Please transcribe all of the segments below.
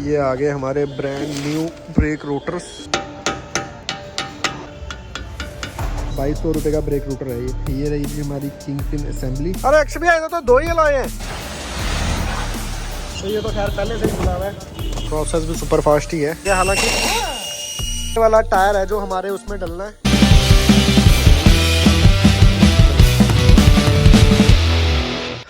ये आगे हमारे ब्रांड न्यू ब्रेक रोटर्स। 2200 रुपये का ब्रेक रूटर है ये रही जी हमारी किंगपिन असेंबली। अरे एक्स भी आए तो दो ही लाए हैं, तो ये तो खैर पहले से ही खुला हुआ है। प्रोसेस भी सुपर फास्ट ही है ये, हालांकि ये वाला टायर है जो हमारे उसमें डलना है।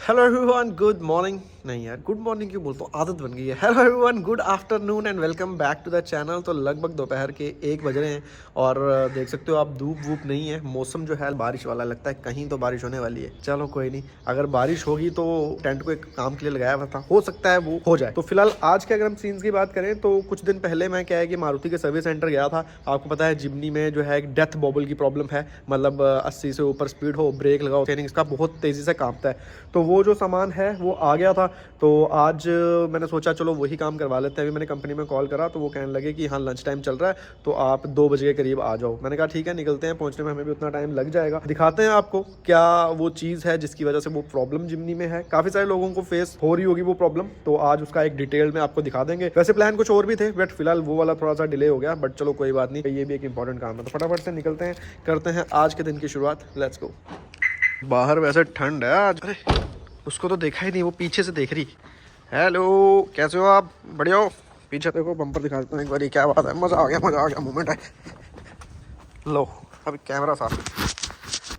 हेलो एवरीवन, गुड मॉर्निंग, नहीं यार गुड मॉर्निंग क्यों बोलता हूँ, आदत बन गई है। Hello everyone, good afternoon and welcome back to the channel. तो लगभग दोपहर के 1 बज रहे हैं और देख सकते हो आप धूप वूप नहीं है, मौसम जो है बारिश वाला लगता है, कहीं तो बारिश होने वाली है। चलो कोई नहीं, अगर बारिश होगी तो टेंट को एक काम के लिए लगाया हुआ था, हो सकता है वो हो जाए। तो फिलहाल आज के अगर हम सीन्स की बात करें तो कुछ दिन पहले मैं क्या है कि मारुति के सर्विस सेंटर गया था। आपको पता है जिमनी में जो है एक डेथ बॉबल की प्रॉब्लम है, मतलब 80 से ऊपर स्पीड हो, ब्रेक लगाओ, स्टीयरिंग इसका बहुत तेज़ी से कांपता है। तो वो जो सामान है वो आ गया था, तो आज मैंने सोचा चलो वही काम करवा लेते हैं। अभी मैंने कंपनी में कॉल करा तो वो कहने लगे कि हाँ लंच टाइम चल रहा है तो आप 2 बजे के करीब आ जाओ। मैंने कहा ठीक है निकलते हैं, पहुंचने में हमें भी उतना टाइम लग जाएगा। दिखाते हैं आपको क्या वो चीज़ है जिसकी वजह से वो प्रॉब्लम जिमनी में है। काफ़ी सारे लोगों को फेस हो रही होगी वो प्रॉब्लम, तो आज उसका एक डिटेल में आपको दिखा देंगे। वैसे प्लान कुछ और भी थे बट फिलहाल वो वाला थोड़ा सा डिले हो गया, बट चलो कोई बात नहीं, ये भी एक इंपॉर्टेंट काम है। तो फटाफट से निकलते हैं, करते हैं आज के दिन की शुरुआत। Let's go. बाहर वैसे ठंड है आज, अरे उसको तो देखा ही नहीं, वो पीछे से देख रही। हेलो कैसे हो आप, बढ़िया हो? पीछे देखो बम्पर दिखा देता हूँ एक बार, क्या बात है, मज़ा आ गया मूवमेंट है। लो अभी कैमरा साफ,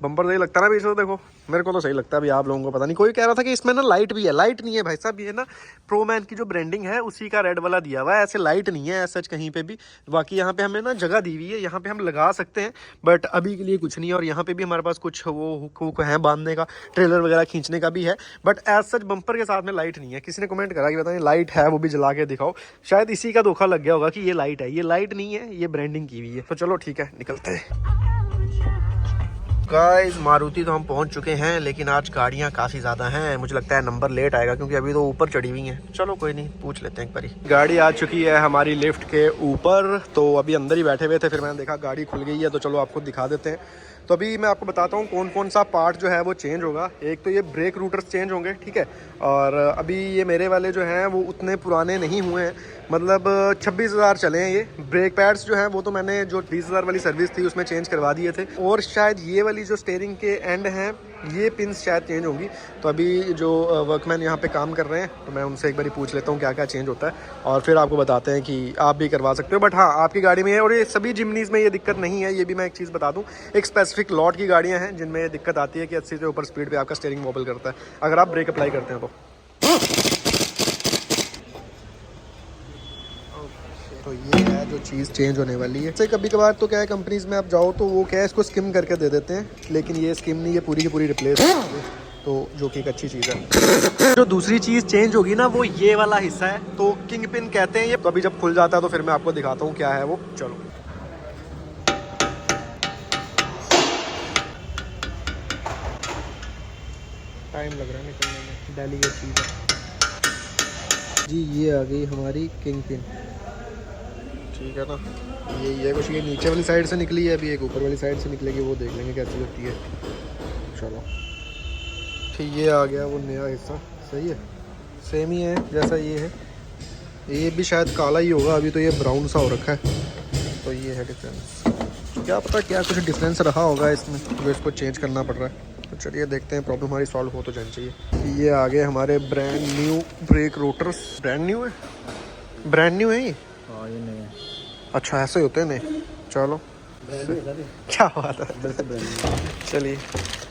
बम्पर सही लगता है ना पीछे से, देखो मेरे को तो सही लगता है। अभी आप लोगों को पता नहीं, कोई कह रहा था कि इसमें ना लाइट भी है, लाइट नहीं है भाई साहब, ये ना प्रो मैन की जो ब्रांडिंग है उसी का रेड वाला दिया हुआ है, ऐसे लाइट नहीं है ऐसा कहीं पे भी। बाकी यहाँ पे हमें ना जगह दी हुई है, यहाँ पे हम लगा सकते हैं बट अभी के लिए कुछ नहीं। और यहाँ पे भी हमारे पास कुछ वो हुक है बांधने का, ट्रेलर वगैरह खींचने का भी है, बट एज सच बम्पर के साथ में लाइट नहीं है। किसी ने कमेंट करा कि बताइए लाइट है, वो भी जला के दिखाओ। शायद इसी का धोखा लग गया होगा कि ये लाइट है, ये लाइट नहीं है, ये ब्रांडिंग की हुई है। तो चलो ठीक है निकलते हैं। गाइस मारुति तो हम पहुंच चुके हैं, लेकिन आज गाड़ियां काफ़ी ज़्यादा हैं, मुझे लगता है नंबर लेट आएगा क्योंकि अभी तो ऊपर चढ़ी हुई हैं। चलो कोई नहीं, पूछ लेते हैं एक बारी। गाड़ी आ चुकी है हमारी लिफ्ट के ऊपर, तो अभी अंदर ही बैठे हुए थे, फिर मैंने देखा गाड़ी खुल गई है तो चलो आपको दिखा देते हैं। तो अभी मैं आपको बताता हूँ कौन कौन सा पार्ट जो है वो चेंज होगा। एक तो ये ब्रेक रूटर्स चेंज होंगे, ठीक है, और अभी ये मेरे वाले जो हैं वो उतने पुराने नहीं हुए हैं, मतलब 26,000 चले हैं ये। ब्रेक पैड्स जो हैं वो तो मैंने जो 20,000 वाली सर्विस थी उसमें चेंज करवा दिए थे, और शायद ये वाली जो स्टीयरिंग के एंड हैं ये पिंस शायद चेंज होंगी। तो अभी जो वर्कमैन यहाँ पे काम कर रहे हैं तो मैं उनसे एक बार पूछ लेता हूँ क्या क्या चेंज होता है, और फिर आपको बताते हैं कि आप भी करवा सकते हो। बट हाँ आपकी गाड़ी में है, और ये सभी जिमनीज़ में ये दिक्कत नहीं है, ये भी मैं एक चीज़ बता दूँ। एक स्पेसिफिक लॉट की गाड़ियाँ हैं जिनमें ये दिक्कत आती है कि 80 से ऊपर स्पीड पर आपका स्टीयरिंग वॉबल करता है अगर आप ब्रेक अप्लाई करते हैं तो ये है जो चीज़ चेंज होने वाली है। जैसे कभी कभार तो क्या है कंपनीज में आप जाओ तो वो क्या है इसको स्किम करके दे देते हैं, लेकिन ये स्किम नहीं, ये पूरी की पूरी रिप्लेस है, तो जो कि एक अच्छी चीज़ है। जो दूसरी चीज़ चेंज होगी ना वो ये वाला हिस्सा है, तो किंग पिन कहते हैं ये। तो अभी जब खुल जाता है तो फिर मैं आपको दिखाता हूँ क्या है वो। चलो टाइम लग रहा है निकलने में, दिल्ली की चीज़ है जी। ये आ गई हमारी किंग पिन, ठीक है ना, ये कुछ ये नीचे वाली साइड से निकली है, अभी एक ऊपर वाली साइड से निकलेगी, वो देख लेंगे कैसी लगती है। चलो ठीक, ये आ गया वो नया हिस्सा, सही है, सेम ही है जैसा ये है। ये भी शायद काला ही होगा, अभी तो ये ब्राउन सा हो रखा है, तो ये है डिफरेंस। क्या पता क्या कुछ डिफरेंस रहा होगा इसमें जो इसको चेंज करना पड़ रहा है। तो चलिए देखते हैं, प्रॉब्लम हमारी सॉल्व हो तो जानी चाहिए। ये आ गए हमारे brand new brake rotors. Brand new है, ब्रांड न्यू है ये? हाँ ये नहीं है। अच्छा ऐसे होते हैं नहीं, चलो क्या बात है। चलिए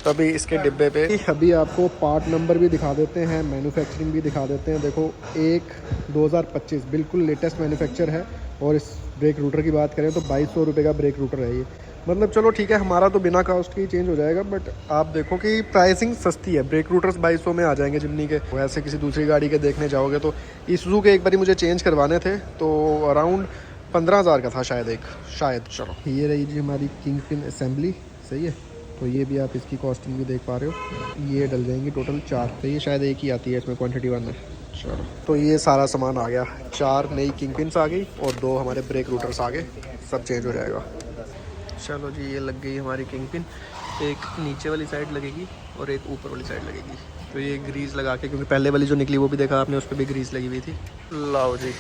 तो अभी इसके डिब्बे पे अभी आपको पार्ट नंबर भी दिखा देते हैं, मैन्युफैक्चरिंग भी दिखा देते हैं। देखो 1/2025 बिल्कुल लेटेस्ट मैन्युफैक्चर है, और इस ब्रेक रूटर की बात करें तो 2200 रुपये का ब्रेक रूटर है ये। मतलब चलो ठीक है, हमारा तो बिना कास्ट के ही चेंज हो जाएगा, बट आप देखो कि प्राइसिंग सस्ती है। ब्रेक रूटर्स 2200 में आ जाएंगे जिमनी के। वैसे किसी दूसरी गाड़ी के देखने जाओगे तो ईसुज़ू के एक बारी मुझे चेंज करवाने थे तो अराउंड 15,000 का था शायद। चलो ये रही जी हमारी किंग पिन असेंबली, सही है। तो ये भी आप इसकी कॉस्टिंग भी देख पा रहे हो, ये डल जाएंगी टोटल 4, तो ये शायद एक ही आती है इसमें, क्वांटिटी 1 है। चलो तो ये सारा सामान आ गया, 4 नई किंग पिन्स आ गई और 2 हमारे ब्रेक रूटर्स आ गए, सब चेंज हो जाएगा। चलो जी ये लग गई हमारी किंग पिन, एक नीचे वाली साइड लगेगी और एक ऊपर वाली साइड लगेगी। तो ये ग्रीस लगा के, क्योंकि पहले वाली जो निकली वो भी देखा आपने, उस पर भी ग्रीस लगी हुई थी। लाओ जी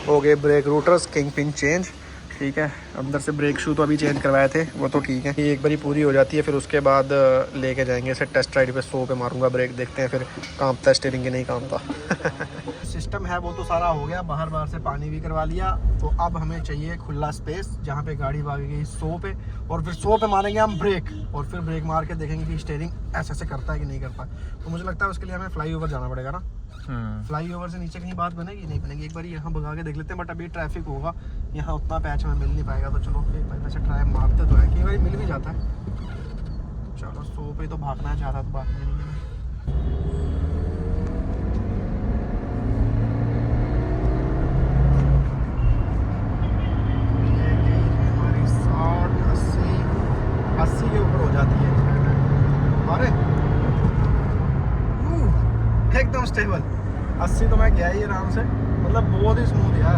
हो गए brake rotors king pin change, ठीक है। अंदर से ब्रेक शू तो अभी चेंज करवाए थे, वो तो ठीक है। ये एक बारी पूरी हो जाती है, फिर उसके बाद लेके जाएंगे इसे टेस्ट राइड पे, 100 पे मारूंगा ब्रेक, देखते हैं फिर कांपता स्टीयरिंग की नहीं कांपता। सिस्टम है वो तो सारा हो गया, बाहर से पानी भी करवा लिया। तो अब हमें चाहिए खुला स्पेस जहाँ पे गाड़ी भागेगी 100 पे, और फिर 100 पे मारेंगे हम ब्रेक, और फिर ब्रेक मार के देखेंगे कि स्टीयरिंग ऐसे करता है कि नहीं करता। तो मुझे लगता है उसके लिए हमें फ्लाई ओवर जाना पड़ेगा ना। फ्लाई ओवर से नीचे कहीं बात बनेगी नहीं बनेगी, एक बार यहाँ भगा के देख लेते हैं। बट अभी ट्रैफिक होगा, यहाँ उतना पैच में मिल नहीं पाएगा, तो चलो एक बार वैसे ट्राई मारते तो है, कई बार मिल भी जाता है। चलो 100 पे तो भागना है, ज़्यादा तो बात नहीं है। हमारी 60-80 के ऊपर हो जाती है। अरे एकदम स्टेबल, 80 तो मैं गया ही आराम से, मतलब बहुत ही स्मूथ यार।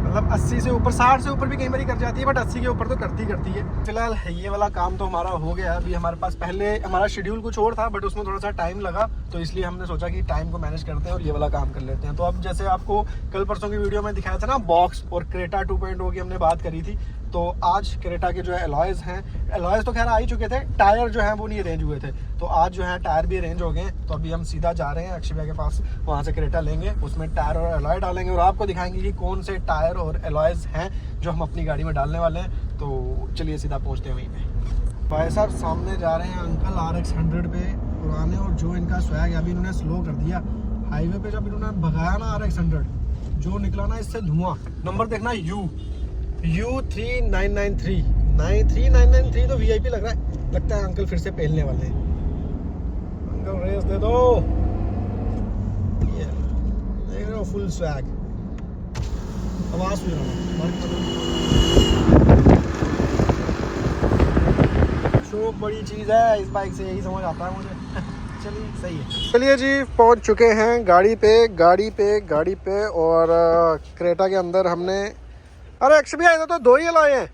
मतलब 80 से ऊपर, 60 से ऊपर भी कई बार कर जाती है, बट 80 के ऊपर तो करती है। फिलहाल ये वाला काम तो हमारा हो गया। अभी हमारे पास पहले हमारा शेड्यूल कुछ और था, बट उसमें थोड़ा सा टाइम लगा, तो इसलिए हमने सोचा कि टाइम को मैनेज करते हैं और ये वाला काम कर लेते हैं। तो अब जैसे आपको कल परसों की वीडियो में दिखाया था ना, बॉक्स और क्रेटा 2.0 की हमने बात करी थी, तो आज क्रेटा के जो है एलॉयज़ हैं, एलॉयज़ तो खैर आ ही चुके थे, टायर जो है वो नहीं अरेंज हुए थे, तो आज जो है टायर भी अरेंज हो गए हैं। तो अभी हम सीधा जा रहे हैं अक्षय भैया के पास, वहाँ से क्रेटा लेंगे, उसमें टायर और एलॉय डालेंगे, और आपको दिखाएंगे कि कौन से टायर और एलॉयज़ हैं जो हम अपनी गाड़ी में डालने वाले हैं। तो चलिए सीधा पहुँचते हैं वहीं पे। भाई साहब सामने जा रहे हैं अंकल RX 100 पे पुराने, और जो इनका स्वैग है अभी इन्होंने स्लो कर दिया। हाईवे पे जब इन्होंने भगाया ना RX 100, जो निकला ना इससे धुआं, नंबर देखना U3993 93 तो VIP लग रहा है, लगता है अंकल फिर से पेलने वाले हैं। अंकल रेस दे दो, ये देख रहे हो फुल स्वैग, आवाज सुन रहा हूँ। शौक बड़ी चीज है इस बाइक से, यही समझ आता है मुझे। चलिए सही है। चलिए जी पहुंच चुके हैं गाड़ी पे और क्रेटा के अंदर हमने, अरे अक्षय भी आए थे तो 2 ही लाए हैं,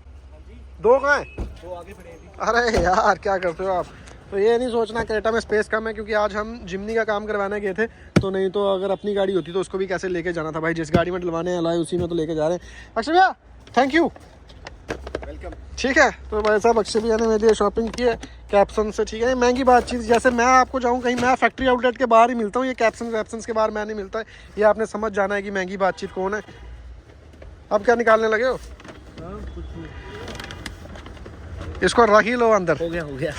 2 कहाँ हैं? 2 आगे पड़े हैं। अरे यार क्या करते हो आप। तो ये नहीं सोचना क्रेटा में स्पेस कम है, क्योंकि आज हम जिम्नी का काम करवाने गए थे, तो नहीं तो अगर अपनी गाड़ी होती तो उसको भी कैसे लेके जाना था भाई, जिस गाड़ी में डलवाने हैं लाए उसी में तो लेके जा रहे हैं। अक्षय भैया थैंक यू, वेलकम। ठीक है, तो भाई साहब अक्षय भैया ने मेरे लिए शॉपिंग की है कैप्सन से, ठीक है। महंगी बातचीत, जैसे मैं आपको जाऊँ कहीं, मैं फैक्ट्री आउटलेट के बाहर ही मिलता हूँ, ये कैप्सन के बाहर मैं नहीं मिलता है, ये आपने समझ जाना है कि महंगी बातचीत कौन है। अब क्या निकालने लगे हो? इसको रख ही लो अंदर। हो गया।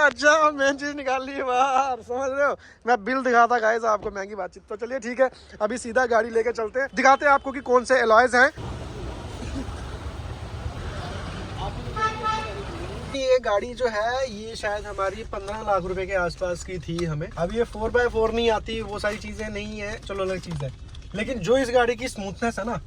अच्छा मेन चीज निकाल ली बाहर, समझ रहे हो। मैं बिल दिखाता गाइस आपको, महंगी बातचीत। तो चलिए ठीक है, अभी सीधा गाड़ी लेके चलते हैं, दिखाते हैं आपको कि कौन से एलॉयज हैं। ये गाड़ी जो है ये शायद हमारी 15 लाख रुपए के आसपास की थी हमें। अब ये 4x4 नहीं आती, वो सारी चीजें नहीं है, चलो अलग चीज है। लेकिन जो इस गाड़ी की स्मूथनेस है ना,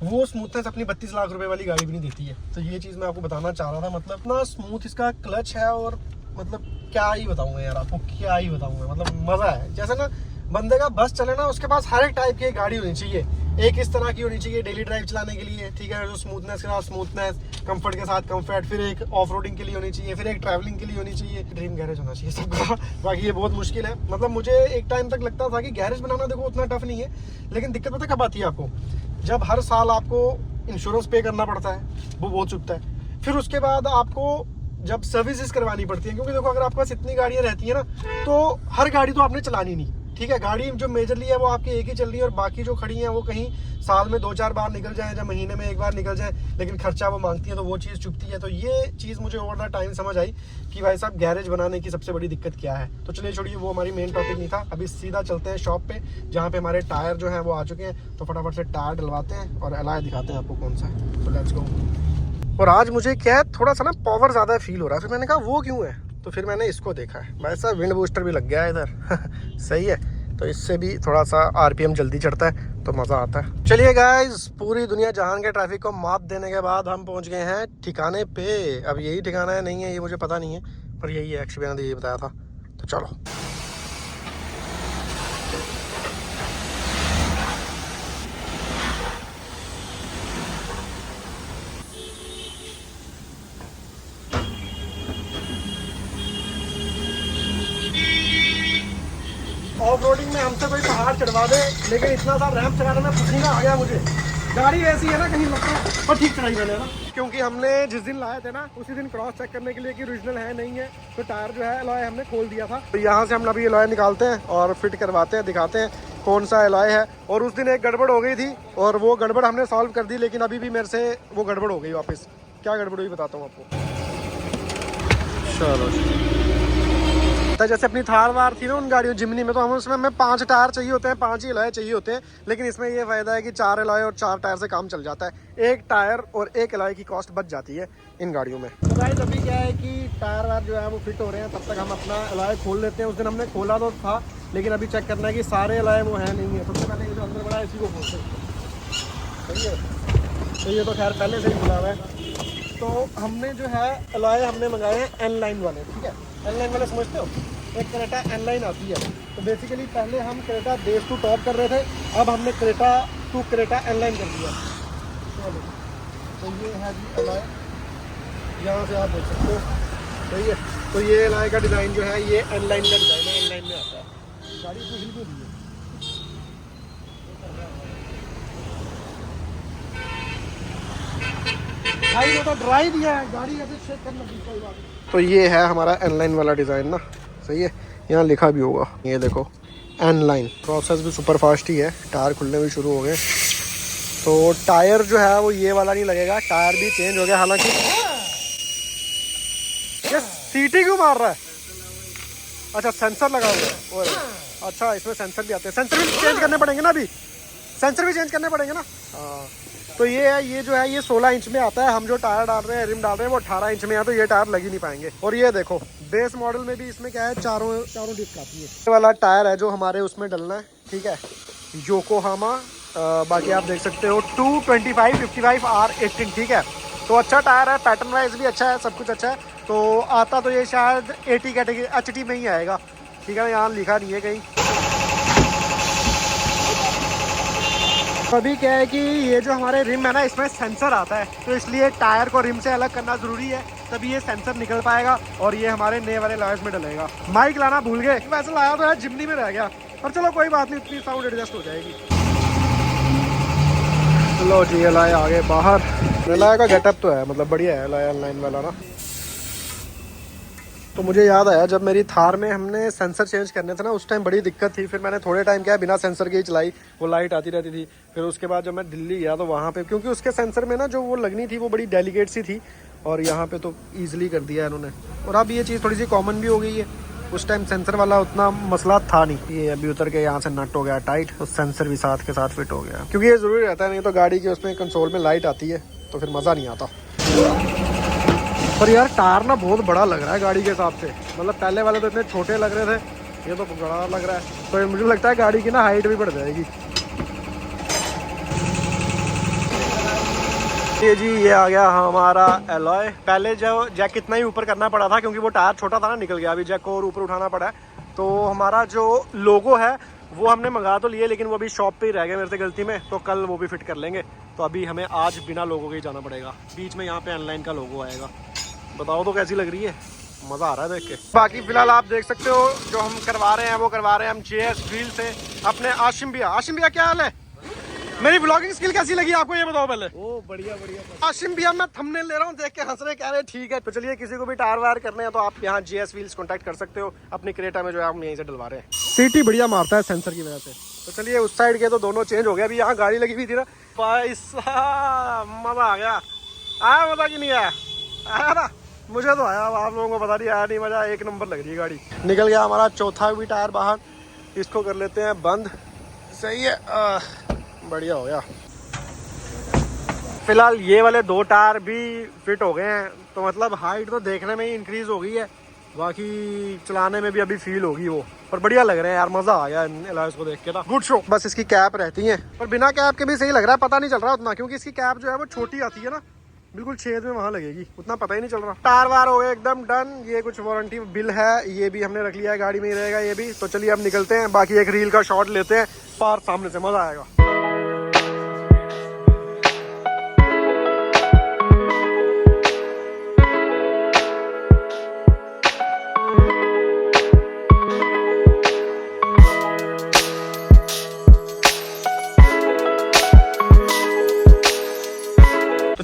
वो स्मूथनेस अपनी 32 लाख रुपए वाली गाड़ी भी नहीं देती है। तो ये चीज़ मैं आपको बताना चाह रहा था, मतलब इतना स्मूथ इसका क्लच है, और मतलब क्या ही बताऊंगा यार आपको, क्या ही बताऊंगा, मतलब मज़ा है। जैसे ना बंदे का बस चले ना, उसके पास हर एक टाइप की गाड़ी होनी चाहिए। एक इस तरह की होनी चाहिए डेली ड्राइव चलाने के लिए, ठीक है, जो स्मूथनेस के साथ स्मूथनेस, कंफर्ट के साथ कंफर्ट, फिर एक ऑफ रोडिंग के लिए होनी चाहिए, फिर एक ट्रैवलिंग के लिए होनी चाहिए। ड्रीम गैरेज होना चाहिए सबका। बाकी ये बहुत मुश्किल है, मतलब मुझे एक टाइम तक लगता था कि गैरेज बनाना देखो उतना टफ नहीं है, लेकिन दिक्कत पता कब आती है आपको, जब हर साल आपको इंश्योरेंस पे करना पड़ता है, वो बहुत चुभता है। फिर उसके बाद आपको जब सर्विसेज करवानी पड़ती है, क्योंकि देखो अगर आपके पास इतनी गाड़ियां रहती है ना, तो हर गाड़ी तो आपने चलानी नहीं, ठीक है। गाड़ी जो मेजरली है वो आपकी एक ही चल रही है, और बाकी जो खड़ी हैं वो कहीं साल में 2-4 बार निकल जाए, या महीने में 1 बार निकल जाए, लेकिन खर्चा वो मांगती है, तो वो चीज़ चुभती है। तो ये चीज़ मुझे ओवर द टाइम समझ आई कि भाई साहब गैरेज बनाने की सबसे बड़ी दिक्कत क्या है। तो चलिए छोड़िए, वो हमारी मेन टॉपिक नहीं था। अभी सीधा चलते हैं शॉप पे, जहाँ पे हमारे टायर जो है वो आ चुके हैं, तो फटाफट से टायर डलवाते हैं और एलॉय दिखाते हैं आपको कौन सा है। तो लेट्स गो। और आज मुझे क्या है, थोड़ा सा ना पावर ज़्यादा फील हो रहा है, फिर मैंने कहा वो क्यों है, तो फिर मैंने इसको देखा है, भाई साहब विंड बूस्टर भी लग गया है इधर। सही है, तो इससे भी थोड़ा सा RPM जल्दी चढ़ता है, तो मज़ा आता है। चलिए गाइस, पूरी दुनिया जहान के ट्रैफिक को मात देने के बाद हम पहुंच गए हैं ठिकाने पे। अब यही ठिकाना है नहीं है ये मुझे पता नहीं है, पर यही है, अक्षय ने यही बताया था। तो चलो ऑफ रोडिंग में हमसे कोई पहाड़ चढ़वा दे, लेकिन इतना सा रैंप चढ़ाने में पसीना आ गया मुझे। गाड़ी ऐसी है ना, कहीं लगता है पर ठीक चढ़ाई मैंने ना, क्योंकि हमने जिस दिन लाए थे ना उसी दिन क्रॉस चेक करने के लिए कि ओरिजिनल है नहीं है, तो टायर जो है एलॉय हमने खोल दिया था। तो यहाँ से हम अभी एलॉय निकालते हैं और फिट करवाते हैं, दिखाते हैं कौन सा एलॉय है। और उस दिन एक गड़बड़ हो गई थी और वो गड़बड़ हमने सॉल्व कर दी, लेकिन अभी भी मेरे से वो गड़बड़ हो गई वापस। क्या गड़बड़ हुई बताता हूँ आपको। चलो जैसे अपनी थार वार थी ना उन गाड़ियों जिमनी में, तो हम उसमें हमें 5 टायर चाहिए होते हैं, 5 ही एलॉय चाहिए होते हैं, लेकिन इसमें ये फायदा है कि 4 एलॉय और 4 टायर से काम चल जाता है। एक टायर और एक एलॉय की कॉस्ट बच जाती है इन गाड़ियों में। तो गाइस अभी क्या है कि टायर वार जो है वो फिट हो रहे हैं, तब तक हम अपना एलॉय खोल लेते हैं। उस दिन हमने खोला तो था, लेकिन अभी चेक करना है कि सारे एलॉय वो है नहीं है। सबसे पहले ये जो अंदर बड़ा है इसी को खोलते हैं, सही है। तो ये तो खैर पहले से ही खुला हुआ है। तो हमने जो है एलॉय हमने मंगाए हैं एन लाइन वाले, ठीक है। एन लाइन वाले समझते हो, एक क्रेटा एन लाइन आती है। तो बेसिकली पहले हम क्रेटा बेस टू टॉप कर रहे थे, अब हमने Creta to Creta N line कर दिया। चलो तो ये है जी एलॉय, यहाँ से आप देख सकते हो, सही है। तो ये एलॉय का डिज़ाइन जो है ये एन लाइन का डिज़ाइन है, एन लाइन में आता है। गाड़ी को हिल भी दी है भाई, वो तो ड्राई दिया है, गाड़ी ऐसे चेक करना कोई बात नहीं। तो ये है हमारा एन लाइन वाला डिज़ाइन ना, सही है। यहाँ लिखा भी होगा, ये देखो एन लाइन। प्रोसेस भी सुपर फास्ट ही है, टायर खुलने भी शुरू हो गए। तो टायर जो है वो ये वाला नहीं लगेगा, टायर भी चेंज हो गया। हालांकि ये सीटी क्यों मार रहा है? अच्छा सेंसर लगा हुआ है, अच्छा इसमें सेंसर भी आते हैं। सेंसर भी चेंज करने पड़ेंगे ना, अभी सेंसर भी चेंज करने पड़ेंगे ना। हाँ तो ये है, ये जो है ये 16 इंच में आता है। हम जो टायर डाल रहे हैं, रिम डाल रहे हैं, वो 18 इंच में है, तो ये टायर लग ही नहीं पाएंगे। और ये देखो बेस मॉडल में भी इसमें क्या है, चारों डिस्क आती है। ये वाला टायर है जो हमारे उसमें डलना है, ठीक है, योकोहामा। बाकी आप देख सकते हो 225 55 R18, ठीक है। तो अच्छा टायर है, पैटर्न वाइज भी अच्छा है, सब कुछ अच्छा है। तो आता तो ये शायद 80 कैटेगरी HT में ही आएगा, ठीक है। यहाँ लिखा नहीं है कहीं। अभी क्या है कि ये जो हमारे रिम है ना, इसमें सेंसर आता है, तो इसलिए टायर को रिम से अलग करना ज़रूरी है, तभी ये सेंसर निकल पाएगा और ये हमारे नए वाले लॉयर्स में डलेगा। माइक लाना भूल गए, वैसे लाया तो है, जिमनी में रह गया, पर चलो कोई बात नहीं, इतनी साउंड एडजस्ट हो जाएगी। चलो जी एलॉय आ गए बाहर। एलॉय का गेटअप तो है, मतलब बढ़िया है एलॉय ऑनलाइन वाला ना। तो मुझे याद आया जब मेरी थार में हमने सेंसर चेंज करने थे ना, उस टाइम बड़ी दिक्कत थी। फिर मैंने थोड़े टाइम क्या बिना सेंसर के ही चलाई, वो लाइट आती रहती थी। फिर उसके बाद जब मैं दिल्ली गया तो वहाँ पे, क्योंकि उसके सेंसर में ना जो वो लगनी थी वो बड़ी डेलिकेट सी थी, और यहाँ पे तो ईजिली कर दिया है इन्होंने। और अब ये चीज़ थोड़ी सी कॉमन भी हो गई है, उस टाइम सेंसर वाला उतना मसला था नहीं। ये अभी उतर के यहाँ से नट हो गया टाइट, तो सेंसर भी साथ के साथ फिट हो गया, क्योंकि ये ज़रूरी रहता है, नहीं तो गाड़ी के उसमें कंसोल में लाइट आती है तो फिर मज़ा नहीं आता। पर यार टायर ना बहुत बड़ा लग रहा है गाड़ी के हिसाब से, मतलब पहले वाले तो इतने छोटे लग रहे थे, ये तो बड़ा लग रहा है। तो मुझे लगता है गाड़ी की ना हाइट भी बढ़ जाएगी। ये जी ये आ गया हमारा एलॉय। पहले जो जैक इतना ही ऊपर करना पड़ा था, क्योंकि वो टायर छोटा था ना, निकल गया। अभी जैक को और ऊपर उठाना पड़ा है। तो हमारा जो लोगो है वो हमने मंगा तो लिए, लेकिन वो अभी शॉप पे ही रह गए मेरे से गलती में, तो कल वो भी फिट कर लेंगे। तो अभी हमें आज बिना लोगो के ही जाना पड़ेगा। बीच में यहाँ पे ऑनलाइन का लोगो आएगा। बताओ तो कैसी लग रही है, मज़ा आ रहा है देख के। बाकी फिलहाल आप देख सकते हो जो हम करवा रहे हैं वो करवा रहे हैं हम JS व्हील से अपने आशिम भैया। आशिम भैया क्या हाल है? मेरी ब्लॉगिंग स्किल कैसी लगी आपको ये बताओ पहले। ओ बढ़िया बढ़िया। आशिम भैया मैं थंबनेल ले रहा हूँ, देख के हंस रहे, कह रहे ठीक है। तो चलिए किसी को भी टायर वायर करने हैं तो आप यहाँ JS व्हील्स कॉन्टैक्ट कर सकते हो। अपनी क्रेटा में जो है हम यहीं से डलवा रहे हैं। सीटी बढ़िया मारता है सेंसर की वजह से। तो चलिए उस साइड के तो दोनों चेंज हो गया। अभी यहाँ गाड़ी लगी हुई थी ना, पैसा मजा आ गया। आया मजा कि नहीं आया? आया ना, मुझे तो आया। आप लोगों को पता नहीं आया नहीं, मजा एक नंबर लग रही है गाड़ी। निकल गया हमारा चौथा भी टायर बाहर, इसको कर लेते हैं बंद। सही है, बढ़िया हो गया। फिलहाल ये वाले 2 टायर भी फिट हो गए हैं, तो मतलब हाइट तो देखने में ही इंक्रीज हो गई है, बाकी चलाने में भी अभी फील होगी वो। पर बढ़िया लग रहे हैं यार, मजा आ गया इन एलॉयज को देख के ना। Good show. बस इसकी कैप रहती है, पर बिना कैप के भी सही लग रहा है। पता नहीं चल रहा उतना, क्योंकि इसकी कैप जो है वो छोटी आती है ना, बिल्कुल छेद में वहाँ लगेगी, उतना पता ही नहीं चल रहा। टायर वार हो गए एकदम डन। ये कुछ वारंटी बिल है, ये भी हमने रख लिया है, गाड़ी में ही रहेगा ये भी। तो चलिए अब निकलते हैं, बाकी एक रील का शॉट लेते हैं पार सामने से, मजा आएगा।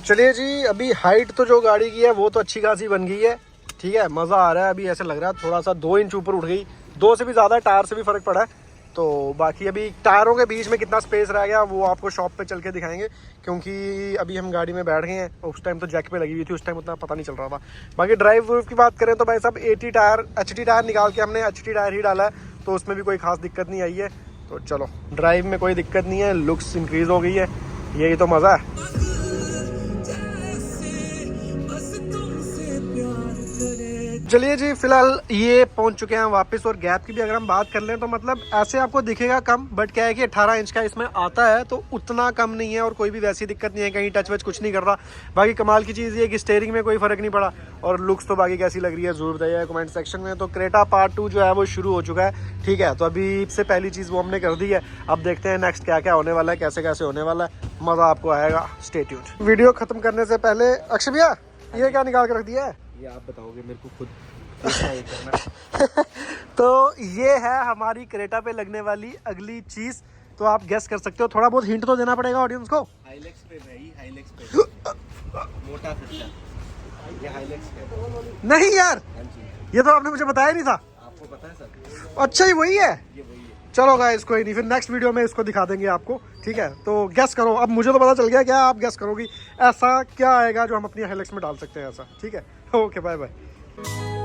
चलिए जी, अभी हाइट तो जो गाड़ी की है वो तो अच्छी खासी बन गई है, ठीक है, मज़ा आ रहा है। अभी ऐसे लग रहा है थोड़ा सा 2 इंच ऊपर उठ गई, 2 से भी ज़्यादा, टायर से भी फ़र्क पड़ा है। तो बाकी अभी टायरों के बीच में कितना स्पेस रह गया वो आपको शॉप पे चल के दिखाएंगे, क्योंकि अभी हम गाड़ी में बैठ गए हैं। उस टाइम तो जैक पे लगी हुई थी, उस टाइम उतना पता नहीं चल रहा था। बाकी ड्राइव व्रूव की बात करें तो भाई साहब 80 टायर HT टायर निकाल के हमने HT टायर ही डाला है, तो उसमें भी कोई खास दिक्कत नहीं आई है। तो चलो, ड्राइव में कोई दिक्कत नहीं है, लुक्स इंक्रीज़ हो गई है, यही तो मज़ा है। चलिए जी, फिलहाल ये पहुंच चुके हैं वापस। और गैप की भी अगर हम बात कर लें तो मतलब ऐसे आपको दिखेगा कम, बट क्या है कि 18 इंच का इसमें आता है, तो उतना कम नहीं है और कोई भी वैसी दिक्कत नहीं है, कहीं टच वच कुछ नहीं कर रहा। बाकी कमाल की चीज़ ये है कि स्टीयरिंग में कोई फ़र्क नहीं पड़ा। और लुक्स तो बाकी कैसी लग रही है ज़रूर बताइए कमेंट सेक्शन में। तो क्रेटा पार्ट 2 जो है वो शुरू हो चुका है, ठीक है। तो अभी से पहली चीज़ वो हमने कर दी है, अब देखते हैं नेक्स्ट क्या क्या होने वाला है, कैसे कैसे होने वाला है, मज़ा आपको आएगा। Stay tuned. वीडियो ख़त्म करने से पहले अक्षय भैया, ये क्या निकाल कर रख दिया है? ये आप बताओगे मेरे को खुद। तो ये है हमारी क्रेटा पे लगने वाली अगली चीज, तो आप गेस कर सकते हो। थोड़ा बहुत हिंट तो देना पड़ेगा ऑडियंस को। हाइलेक्स पे भाई, हाइलेक्स पे मोटा खर्चा, ये हाइलेक्स पे। नहीं यार, ये तो आपने मुझे बताया नहीं था। आपको पता है सर? अच्छा, ही वही है। ये वही है। चलो गाइस, कोई नहीं, फिर नेक्स्ट वीडियो में इसको दिखा देंगे आपको, ठीक है। तो गेस करो, अब मुझे तो पता चल गया, क्या आप गेस करोगी ऐसा क्या आएगा जो हम अपनी हाइलेक्स में डाल सकते हैं ऐसा, ठीक है। Okay, bye bye.